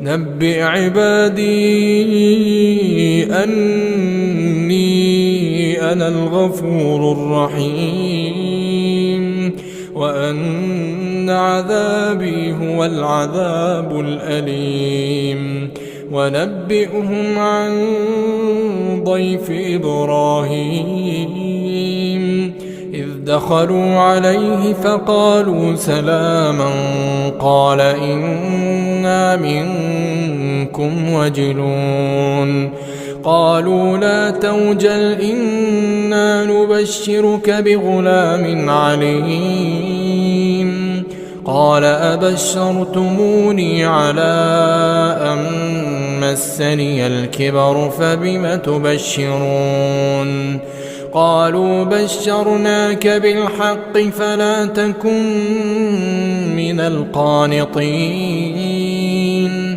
نبئ عبادي أني أنا الغفور الرحيم وأن عذابي هو العذاب الأليم ونبئهم عن ضيف إبراهيم إذ دخلوا عليه فقالوا سلاما قال إنا منكم وجلون قالوا لا توجل إنا نبشرك بغلام عليم قال أبشرتموني على أن مسني الكبر فبم تبشرون قالوا بشرناك بالحق فلا تكن من القانطين